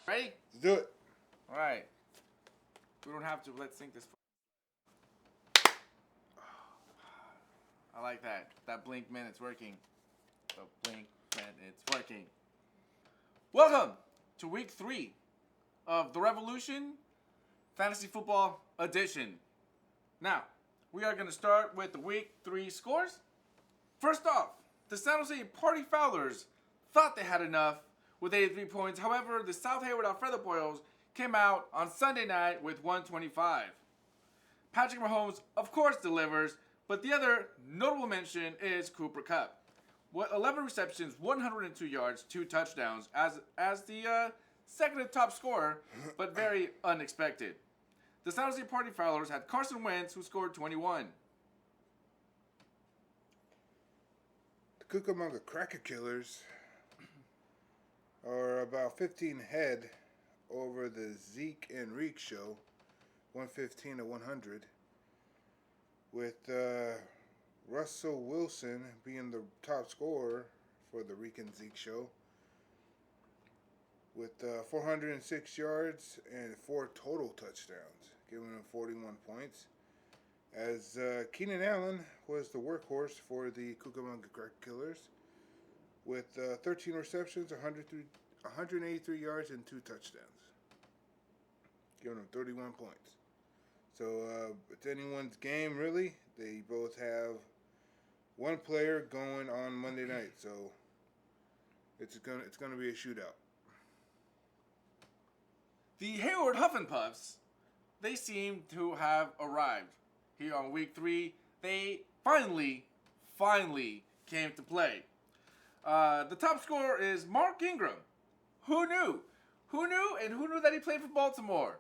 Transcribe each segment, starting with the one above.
Ready? Let's do it. All right. We don't have to. Let's sync this. I like that. That blink man, it's working. The blink man, it's working. Welcome to week 3 of the Revolution Fantasy Football Edition. Now, we are going to start with the week 3 scores. First off, the San Jose Party Fowlers thought they had enough with 83 points. However, the South Hayward Alfredo Boyles came out on Sunday night with 125. Patrick Mahomes, of course, delivers, but the other notable mention is Cooper Kupp. 11 receptions, 102 yards, 2 touchdowns as the second top scorer, but very unexpected. The San Jose Party Fowlers had Carson Wentz, who scored 21. The Cucamonga Cracker Killers are about 15 head over the Zeke and Reek show, 115 to 100, with Russell Wilson being the top scorer for the Reek and Zeke show, with 406 yards and 4 total touchdowns, giving him 41 points. As Keenan Allen was the workhorse for the Cucamonga Cracker Killers, with 13 receptions, 183 yards, and 2 touchdowns, giving him 31 points. So it's anyone's game, really. They both have one player going on Monday night, so it's gonna be a shootout. The Hayward Huff and Puffs, they seem to have arrived. Here on week 3, they finally came to play. The top scorer is Mark Ingram. Who knew? Who knew that he played for Baltimore?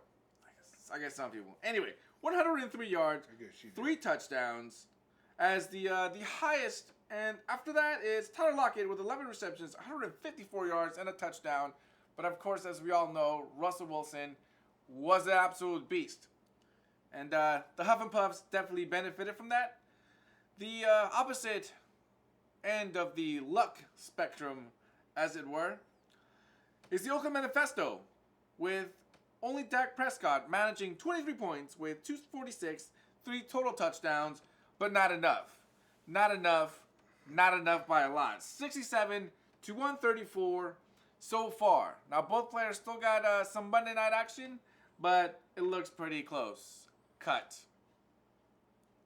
I guess some people. Anyway, 103 yards, 3 touchdowns, as the highest. And after that is Tyler Lockett with 11 receptions, 154 yards, and a touchdown. But of course, as we all know, Russell Wilson was an absolute beast. And the Huff and Puffs definitely benefited from that. The opposite end of the luck spectrum, as it were, is the Oakland Manifesto, with only Dak Prescott managing 23 points with 246, 3 total touchdowns, but not enough. Not enough by a lot. 67 to 134 so far. Now, both players still got some Monday night action, but it looks pretty close. Cut.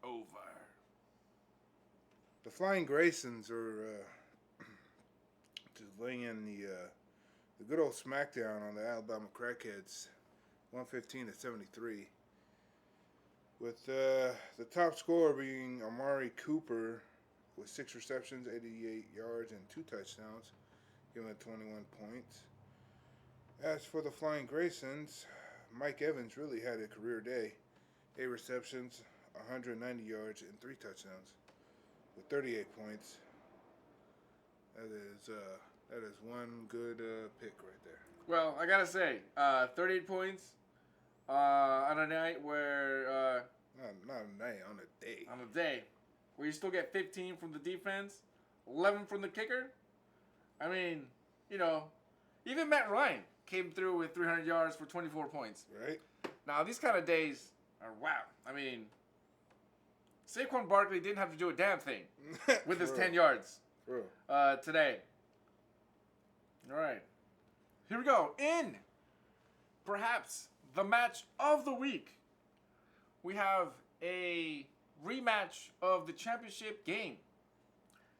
Over. The Flying Graysons are just laying in the good old smackdown on the Alabama Crackheads, 115 to 73. With the top scorer being Amari Cooper with 6 receptions, 88 yards, and 2 touchdowns, giving it 21 points. As for the Flying Graysons, Mike Evans really had a career day. 8 receptions, 190 yards, and 3 touchdowns, with 38 points. That is one good pick right there. Well, I gotta say, 38 points on a night where not a night, on a day. On a day where you still get 15 from the defense, 11 from the kicker. I mean, even Matt Ryan came through with 300 yards for 24 points. Right. Now, these kind of days are wow. I mean, Saquon Barkley didn't have to do a damn thing with his 10 yards today. All right. Here we go. In perhaps the match of the week, we have a rematch of the championship game.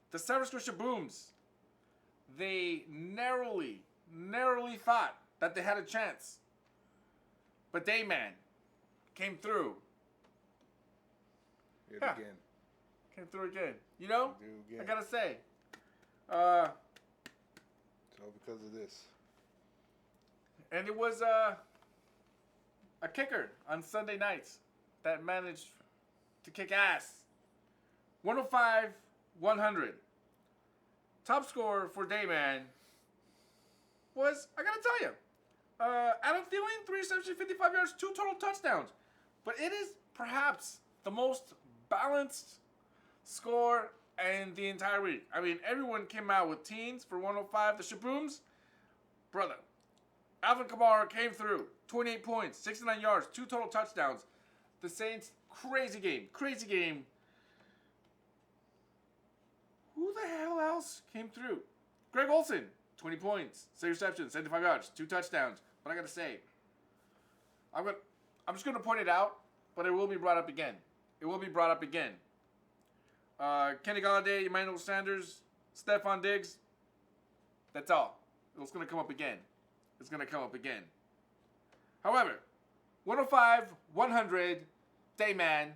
The San Francisco Booms, they narrowly thought that they had a chance. But Dayman came through. Again. Came through again. I gotta say. It's all because of this. And it was a kicker on Sunday nights that managed to kick ass. 105-100. Top scorer for Dayman was, I gotta tell you, Adam Thielen, 3 receptions, 55 yards, 2 total touchdowns. But it is perhaps the most balanced score in the entire week. I mean, everyone came out with teens for 105. The Shabooms, brother, Alvin Kamara came through. 28 points, 69 yards, 2 total touchdowns. The Saints, crazy game. Crazy game. Who the hell else came through? Greg Olsen, 20 points, 6 receptions, 75 yards, 2 touchdowns. But I gotta say, I'm just gonna point it out, but it will be brought up again. It will be brought up again. Kenny Galladay, Emmanuel Sanders, Stephon Diggs. That's all. It's gonna come up again. It's gonna come up again. However, 105-100, Dayman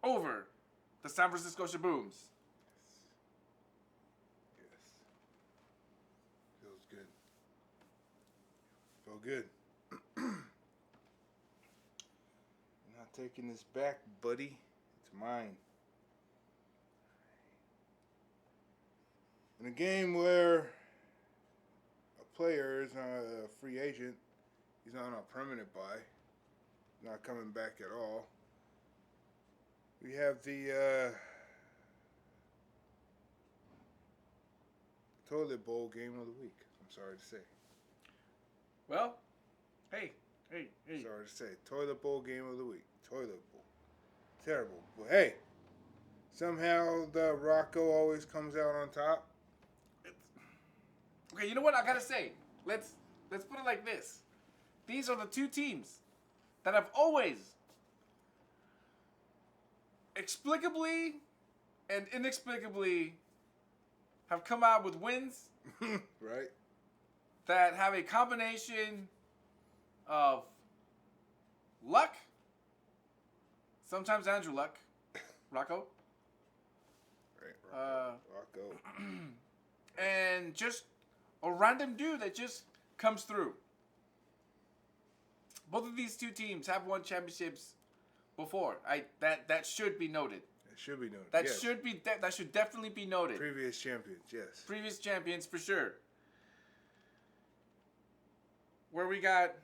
over the San Francisco Shabooms. Feels good. Feel good. I'm not taking this back, buddy. It's mine. In a game where a player is not a free agent, he's not on a permanent buy, not coming back at all. We have the toilet bowl game of the week. I'm sorry to say. Well, hey. Sorry to say. Toilet bowl game of the week. Toilet bowl. Terrible. But hey, somehow the Rocco always comes out on top. Okay, you know what I gotta say? Let's put it like this. These are the two teams that have always explicably and inexplicably have come out with wins Right? that have a combination of luck, sometimes Andrew Luck, Rocco, Right. Rocco. and just a random dude that just comes through. Both of these two teams have won championships before. That should be noted. It should be noted. That yes. should definitely be noted. Previous champions, yes. Previous champions for sure. Where we got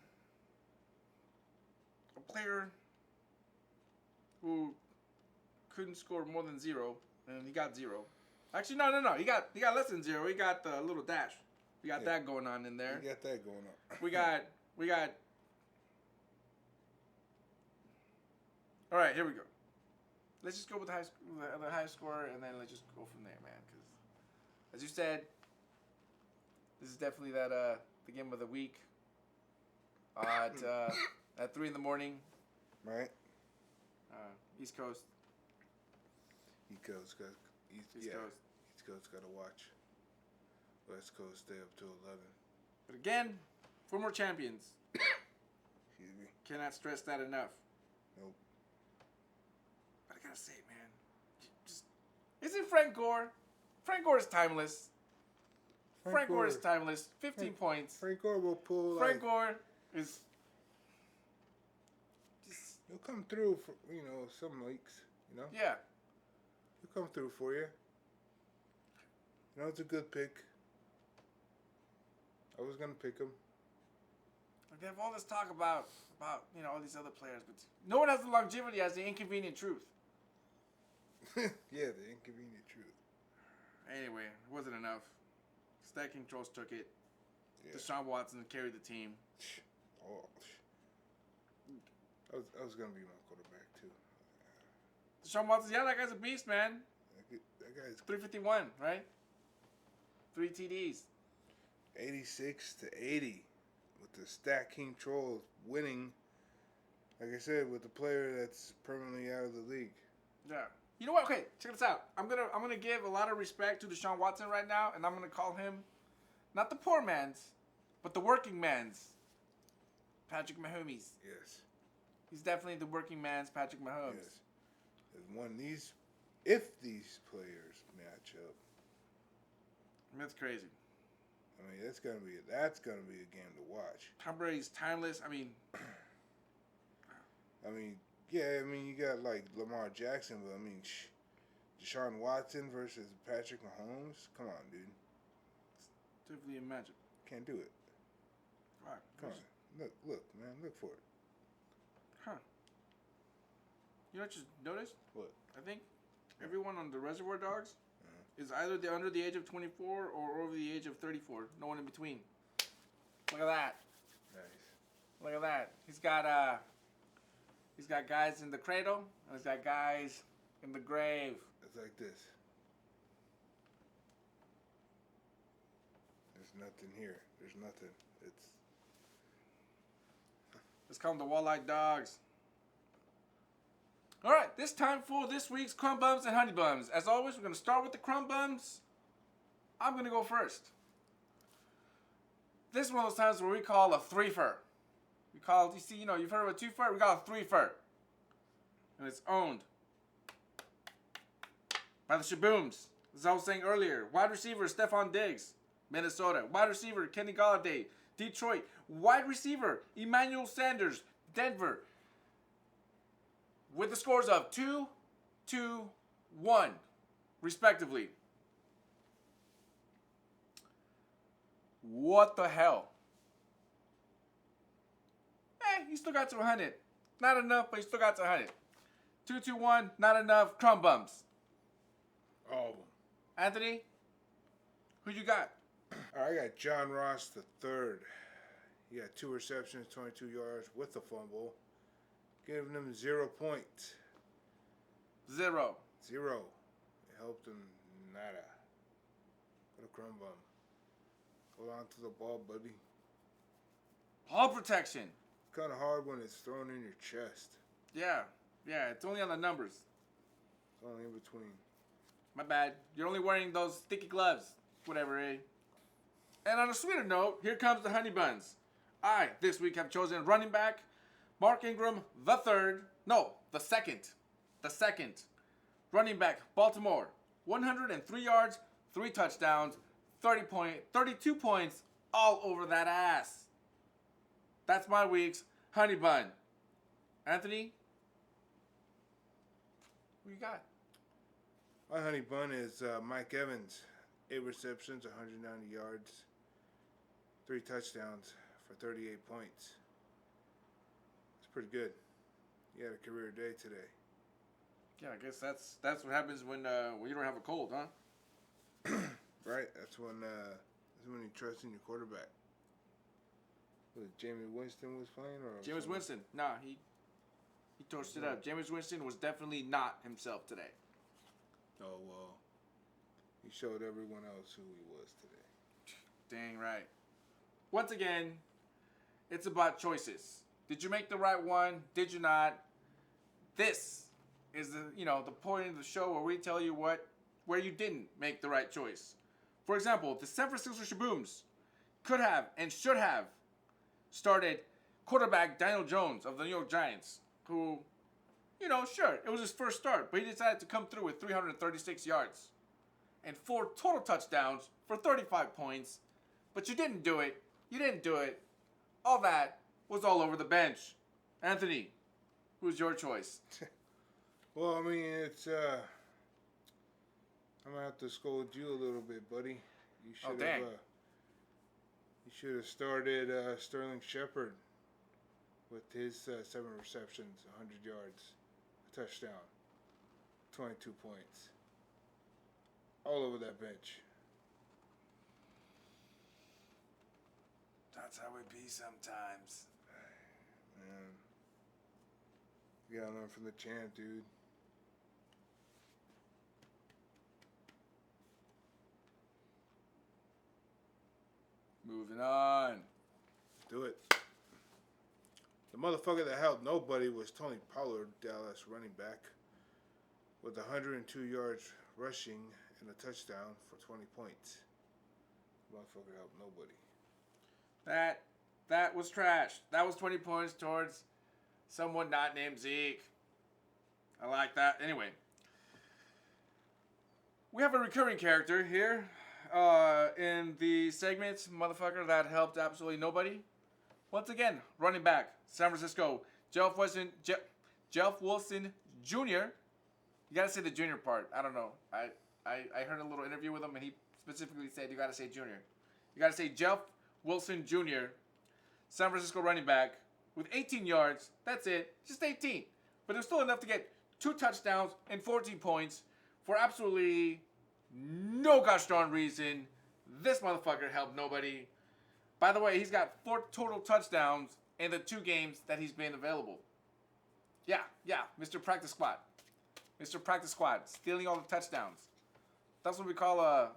a player who couldn't score more than 0, and he got 0. Actually, no. He got less than 0. He got the little dash. We got that going on in there. You got that going on. We got. All right, here we go. Let's just go with the high score, and then let's just go from there, man. Because, as you said, this is definitely the game of the week. At 3 a.m. Right? East Coast. East Coast got to watch. West Coast stay up till 11. But again, former champions. Excuse me. Cannot stress that enough. Nope. But I gotta say, man, isn't Frank Gore? Frank Gore is timeless. Frank Gore is timeless. 15 points. Frank Gore will pull. Frank Gore is. He'll come through for some weeks. Yeah. He'll come through for you. It's a good pick. I was gonna pick him. They have all this talk about all these other players, but no one has the longevity as the inconvenient truth. Yeah, the inconvenient truth. Anyway, it wasn't enough. Stacking Trolls took it. Yeah. Deshaun Watson carried the team. Oh, I was gonna be my quarterback too. Deshaun Watson, that guy's a beast, man. That guy's 351, right? 3 TDs. 86-80 with the Stack King Trolls winning. Like I said, with the player that's permanently out of the league. Yeah. You know what? Okay, check this out. I'm gonna give a lot of respect to Deshaun Watson right now, and I'm gonna call him not the poor man's, but the working man's Patrick Mahomes. Yes. He's definitely the working man's Patrick Mahomes. Yes. If these players match up. That's crazy. I mean, that's gonna be a game to watch. Tom Brady's timeless. I mean, you got like Lamar Jackson, but Deshaun Watson versus Patrick Mahomes. Come on, dude. It's definitely a matchup. Can't do it. All right. Come on. Look, man. Look for it. Huh. You know what I just noticed? What? I think everyone on the Reservoir Dogs is either under the age of 24 or over the age of 34. No one in between. Look at that. Nice. Look at that. He's got guys in the cradle, and he's got guys in the grave. It's like this. There's nothing here. There's nothing. Let's call them the Walleye Dogs. All right, this time for this week's Crumb Bums and Honey Bums. As always, we're going to start with the Crumb Bums. I'm going to go first. This is one of those times where we call a three-fer. You've heard of a two-fer? We call a three-fer. And it's owned by the Shabooms. As I was saying earlier, wide receiver Stephon Diggs, Minnesota. Wide receiver Kenny Golladay, Detroit. Wide receiver Emmanuel Sanders, Denver. With the scores of 2-2-1, respectively. What the hell? He still got to 100. Not enough, but he still got to 100. 2-2-1, not enough. Crumb Bums. all of them. Anthony, who you got? All right, I got John Ross the third. He got 2 receptions, 22 yards with a fumble. Giving him 0 points. 0. 0. It helped him nada. What a crumb bum. Hold on to the ball, buddy. Ball protection. Kind of hard when it's thrown in your chest. Yeah, it's only on the numbers. It's only in between. My bad. You're only wearing those sticky gloves. Whatever, eh? And on a sweeter note, here comes the honey buns. I, this week, have chosen running back Mark Ingram the third. No, the second. The second. Running back, Baltimore. 103 yards, 3 touchdowns, 32 points all over that ass. That's my week's honey bun. Anthony, who you got? My honey bun is Mike Evans. 8 receptions, 190 yards, 3 touchdowns for 38 points. It's pretty good. He had a career day today. Yeah, I guess that's what happens when you don't have a cold, huh? Right? That's when you trust in your quarterback. Was it Jameis Winston was playing, or Jameis Winston? Nah, he torched it up. Jameis Winston was definitely not himself today. Oh well, he showed everyone else who he was today. Dang right. Once again, it's about choices. Did you make the right one? Did you not? This is the point of the show where we tell you where you didn't make the right choice. For example, the San Francisco Shabooms could have and should have started quarterback Daniel Jones of the New York Giants, who, sure, it was his first start, but he decided to come through with 336 yards and 4 total touchdowns for 35 points. But you didn't do it. You didn't do it. All that was all over the bench. Anthony, who's your choice? Well, I mean, it's I'm gonna have to scold you a little bit, buddy. You should have. You should have started Sterling Shepard with his 7 receptions, 100 yards, a touchdown, 22 points, all over that bench. That's how it be sometimes. Man, you gotta learn from the champ, dude. Moving on. Do it. The motherfucker that held nobody was Tony Pollard, Dallas running back, with 102 yards rushing and a touchdown for 20 points. Motherfucker helped nobody. That was trash. That was 20 points towards someone not named Zeke. I like that. Anyway, we have a recurring character here in the segment, motherfucker that helped absolutely nobody. Once again, running back, San Francisco, Jeff Wilson Jr. You gotta say the junior part. I don't know. I heard a little interview with him, and he specifically said you gotta say junior. You gotta say Jeff Wilson Jr., San Francisco running back, with 18 yards. That's it. Just 18. But it was still enough to get 2 touchdowns and 14 points for absolutely no gosh darn reason. This motherfucker helped nobody. By the way, he's got 4 total touchdowns in the 2 games that he's been available. Yeah, Mr. Practice Squad. Mr. Practice Squad, stealing all the touchdowns. That's what we call a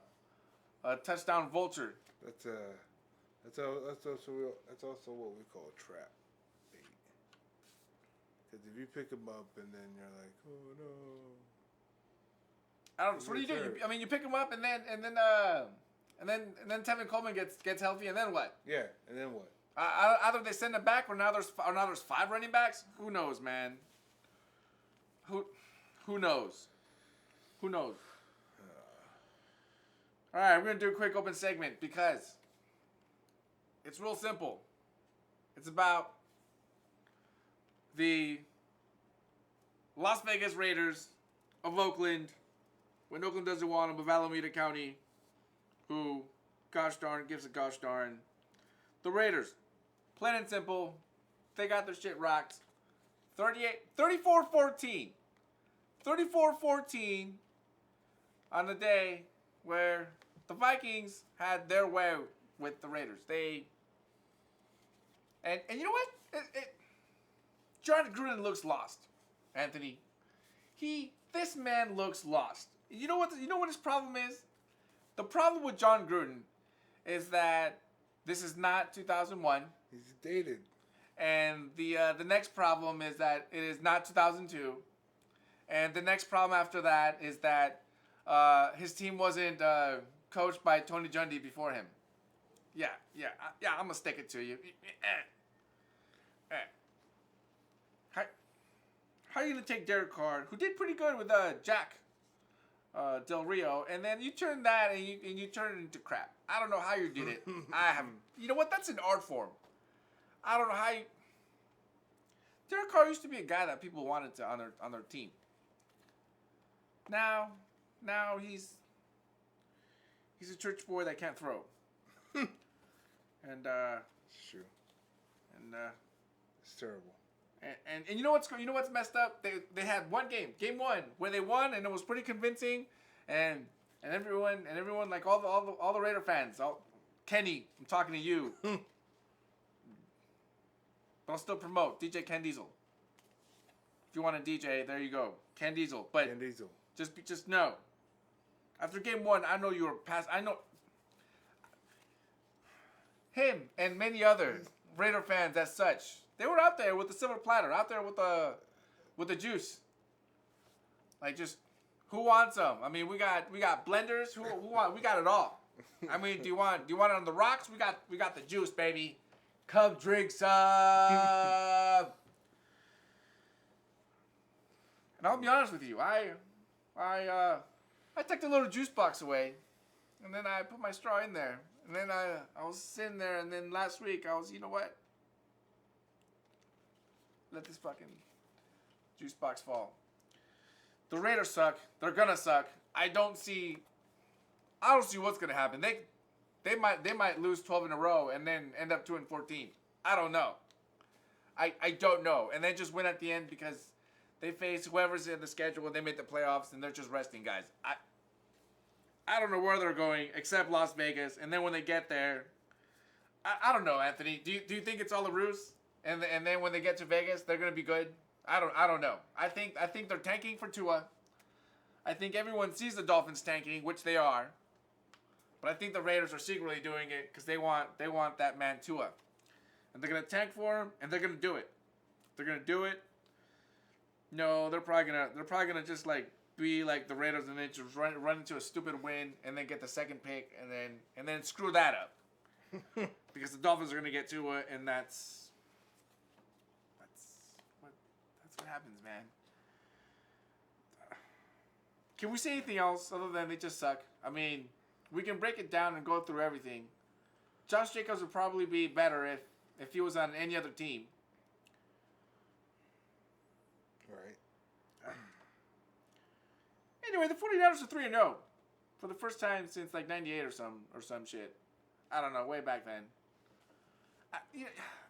touchdown vulture. That's also what we call a trap bait. Because if you pick him up and then you're like, oh no. I don't. So what do you do? I mean, you pick him up and then Tevin Coleman gets healthy, and then what? Yeah, and then what? Either they send him back, or now there's 5 running backs. Who knows, man? Who knows? Who knows? All right, we're gonna do a quick open segment because it's real simple. It's about the Las Vegas Raiders of Oakland, when Oakland doesn't want them, of Alameda County, who, gosh darn, gives a gosh darn. The Raiders, plain and simple, they got their shit rocked. 34-14. 34-14 on the day where the Vikings had their way with the Raiders. And you know what? John Gruden looks lost, Anthony. This man looks lost. You know what his problem is? The problem with John Gruden is that this is not 2001. He's dated. And the next problem is that it is not 2002. And the next problem after that is that his team wasn't coached by Tony Gundy before him. Yeah, I'm going to stick it to you. How are you going to take Derek Carr, who did pretty good with Jack Del Rio, and then you turn that and you turn it into crap? I don't know how you did it. You know what? That's an art form. I don't know how you... Derek Carr used to be a guy that people wanted to on their team. Now he's a church boy that can't throw. And it's true. And it's terrible. And you know what's messed up? They had game 1 where they won, and it was pretty convincing, and everyone like all the Raider fans, Kenny, I'm talking to you. But I'll still promote DJ Ken Diesel. If you want a DJ, there you go, Ken Diesel. But Ken Diesel. Just know. After game 1, I know you were past. I know him and many other Raider fans as such. They were out there with the silver platter, out there with the juice. Like, just who wants them? I mean, we got blenders. Who want? We got it all. I mean, do you want it on the rocks? We got the juice, baby. Come drink some. And I'll be honest with you, I took the little juice box away, and then I put my straw in there, and then I was sitting there, and then last week I was, you know what? Let this fucking juice box fall. The Raiders suck. They're gonna suck. I don't see what's gonna happen. They might lose 12 in a row and then end up 2-14. I don't know. I don't know. And then just win at the end because they face whoever's in the schedule and they make the playoffs and they're just resting guys. I don't know where they're going except Las Vegas. And then when they get there, I don't know, Anthony. Do you think it's all a ruse? And then when they get to Vegas, they're gonna be good? I don't know. I think they're tanking for Tua. I think everyone sees the Dolphins tanking, which they are. But I think the Raiders are secretly doing it because they want that man Tua. And they're gonna tank for him, and they're gonna do it. They're gonna do it. No, they're probably gonna just like be like the Raiders and then just run into a stupid win and then get the second pick and then screw that up. Because the Dolphins are gonna get Tua, and that's what happens, man. Can we say anything else other than they just suck? I mean, we can break it down and go through everything. Josh Jacobs would probably be better if he was on any other team. Right. Anyway, the 49ers are 3-0 for the first time since like 98 or some shit. I don't know, way back then.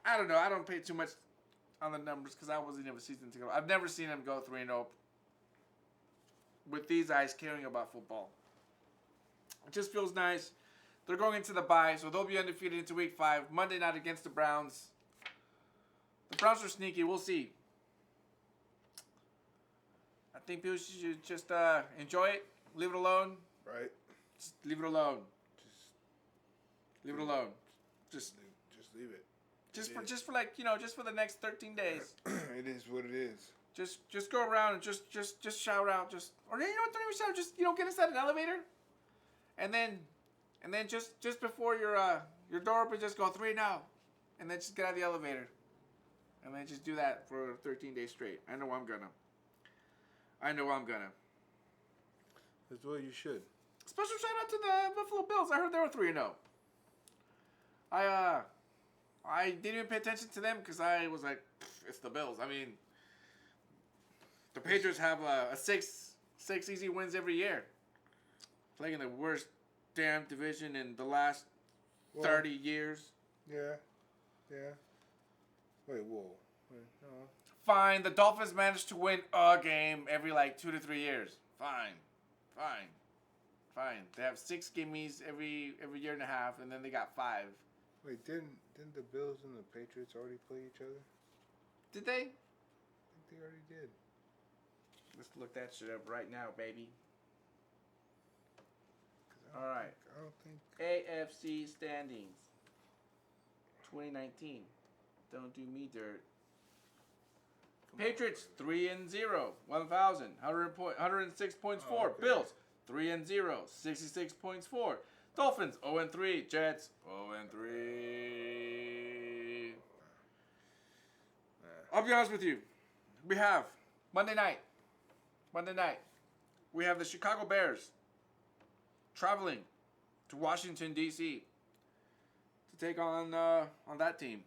I don't know. I don't pay too much on the numbers because I wasn't in a season ticket. I've never seen him go 3-0 with these eyes caring about football. It just feels nice They're going into the bye, so they'll be undefeated into week 5. Monday night against the Browns. The Browns are sneaky. We'll see. I think people should just enjoy it. Leave it alone. Right. Just leave it alone. Leave it alone. Just leave it. Just for like, just for the next 13 days. It is what it is. Just go around and just shout out, or don't even shout, just get inside an elevator, and then just before your door open, just go 3 now, and then just get out of the elevator, and then just do that for 13 days straight. I know I'm gonna. That's what you should. Special shout out to the Buffalo Bills. I heard they were 3-0. I didn't even pay attention to them because I was like, it's the Bills. I mean, the Patriots have a six easy wins every year. Playing in the worst damn division in the last 30 years. Yeah. Wait, whoa. No. Fine, the Dolphins managed to win a game every 2 to 3 years. Fine. They have 6 gimmies every year and a half, and then they got 5. Wait, didn't the Bills and the Patriots already play each other? Did they? I think they already did. Let's look that shit up right now, baby. All right. I don't think. AFC standings. 2019. Don't do me dirt. Patriots 3-0, 106 points for. Okay. Bills 3-0, 66 points for. Dolphins 0-3, Jets 0-3. I'll be honest with you. We have Monday night. We have the Chicago Bears traveling to Washington D.C. to take on that team.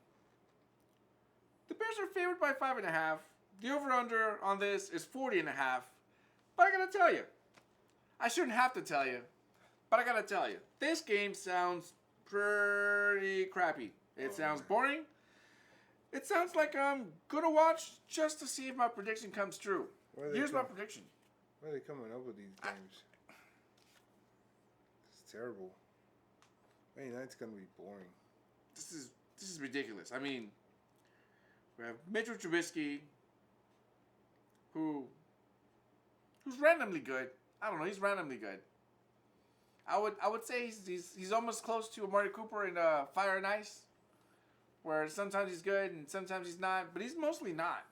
The Bears are favored by 5.5. The over/under on this is 40.5. But I gotta tell you, I shouldn't have to tell you, but I gotta tell you, this game sounds pretty crappy. It sounds boring. It sounds like I'm gonna watch just to see if my prediction comes true. Here's my prediction. Why are they coming up with these games? It's terrible. Monday night's gonna be boring. This is ridiculous. I mean, we have Mitchell Trubisky, who's randomly good. I don't know. He's randomly good. I would say he's almost close to Amari Cooper in Fire and Ice, where sometimes he's good and sometimes he's not, but he's mostly not.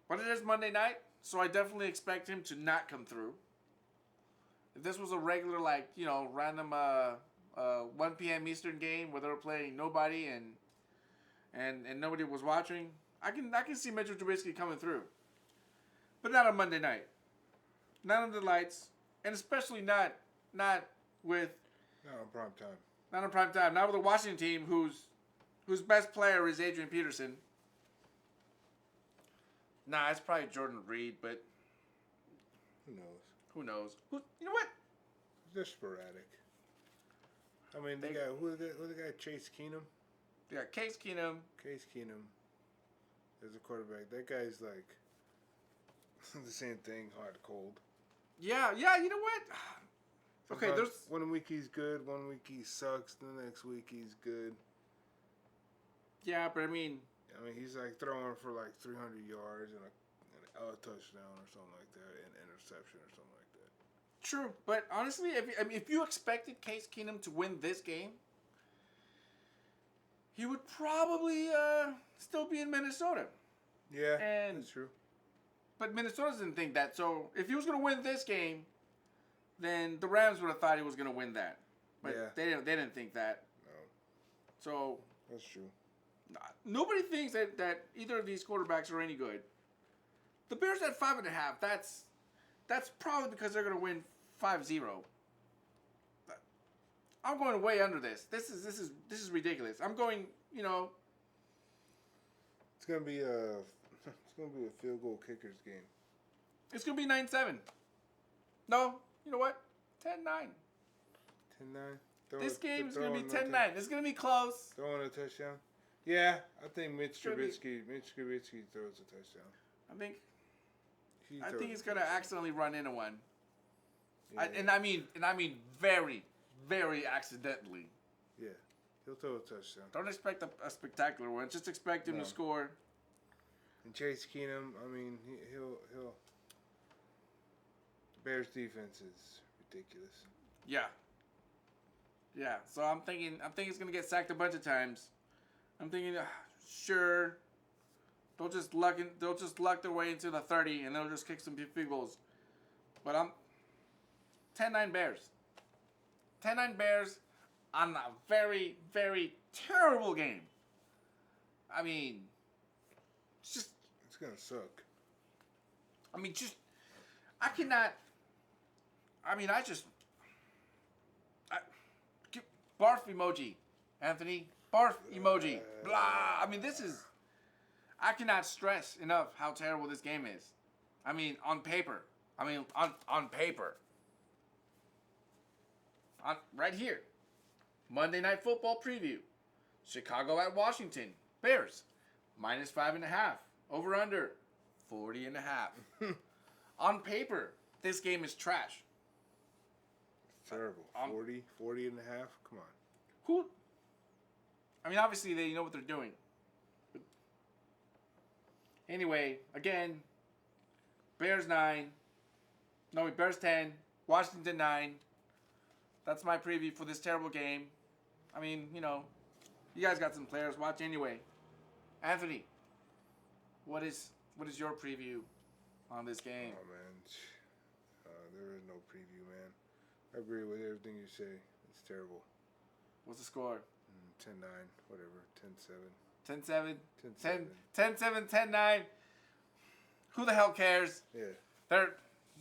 But it is Monday night, so I definitely expect him to not come through. If this was a regular, random 1 p.m. Eastern game where they were playing nobody and nobody was watching, I can see Mitchell Trubisky coming through. But not on Monday night. Not under the lights, and especially not with Not on prime time. Not on prime time. Not with a Washington team whose best player is Adrian Peterson. Nah, it's probably Jordan Reed, but Who knows? You know what? They're sporadic. I mean, who the guy Chase Keenum? They got Case Keenum. Case Keenum is a quarterback. That guy's like the same thing, hot cold. Yeah. You know what? Okay, Sometimes there's 1 week he's good, 1 week he sucks, the next week he's good. Yeah, but I mean, he's like throwing for like 300 yards and a touchdown or something like that, an interception or something like that. true. But honestly, if you expected Case Keenum to win this game, he would probably still be in Minnesota. Yeah, And that's true. But Minnesota doesn't think that. So if he was going to win this game, then the Rams would have thought he was going to win that. But Yeah. they didn't think that. No, So that's true. nobody thinks that either of these quarterbacks are any good. The Bears at 5.5. That's probably because they're going to win 5-0. I'm going way under this. This is ridiculous. I'm going, It's gonna be a field goal kickers game. it's going to be 9-7. No, you know what? 10-9. 10-9. This game is going to be 10-9. It's going to be close. Throwing a touchdown. Yeah, I think Mitch Should be. Trubisky throws a touchdown. I think He I throws think a he's going to touchdown. accidentally run into one. Yeah. And I mean very, very accidentally. Yeah, he'll throw a touchdown. Don't expect a spectacular one. Just expect him to score. And Chase Keenum, I mean, he'll. The Bears' defense is ridiculous. Yeah. Yeah. So I'm thinking he's gonna get sacked a bunch of times. I'm thinking, sure. They'll just luck their way into the 30 and they'll just kick some field goals. But I'm 10-9 Bears. 10-9 Bears on a very, very terrible game. I mean, it's gonna suck. I mean, I cannot. I mean, barf emoji, Anthony. Barf emoji. Blah. I mean, I cannot stress enough how terrible this game is. I mean, on paper. On paper. Right here. Monday Night Football preview. Chicago at Washington. Bears. -5.5. Over under. 40.5. On paper, this game is trash. It's terrible. 40 and a half? Come on. Who? I mean, obviously they know what they're doing. But anyway, again, Bears 9. No, Bears 10. Washington 9. That's my preview for this terrible game. I mean, you guys got some players. Watch anyway. Anthony, what is your preview on this game? Oh, man. There is no preview, man. I agree with everything you say. It's terrible. What's the score? 10-9, whatever. 10-7. 10-7. 10-7, 10-9. Who the hell cares? Yeah.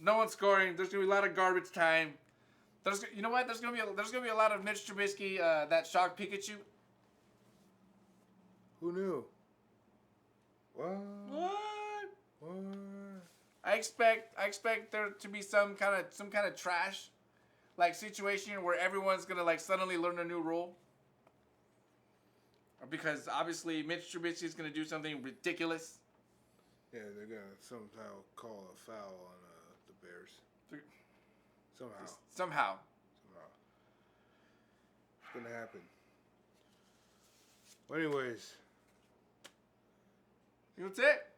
No one's scoring. There's gonna be a lot of garbage time. You know what? There's gonna be a lot of Mitch Trubisky that shocked Pikachu. Who knew? What? I expect there to be some kind of trash like situation where everyone's gonna like suddenly learn a new rule. Because obviously Mitch Trubisky is gonna do something ridiculous. Yeah, they're gonna somehow call a foul on the Bears. Somehow. It's gonna happen. Well, anyways. That's it.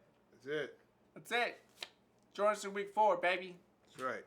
That's it. Join us in week 4, baby. That's right.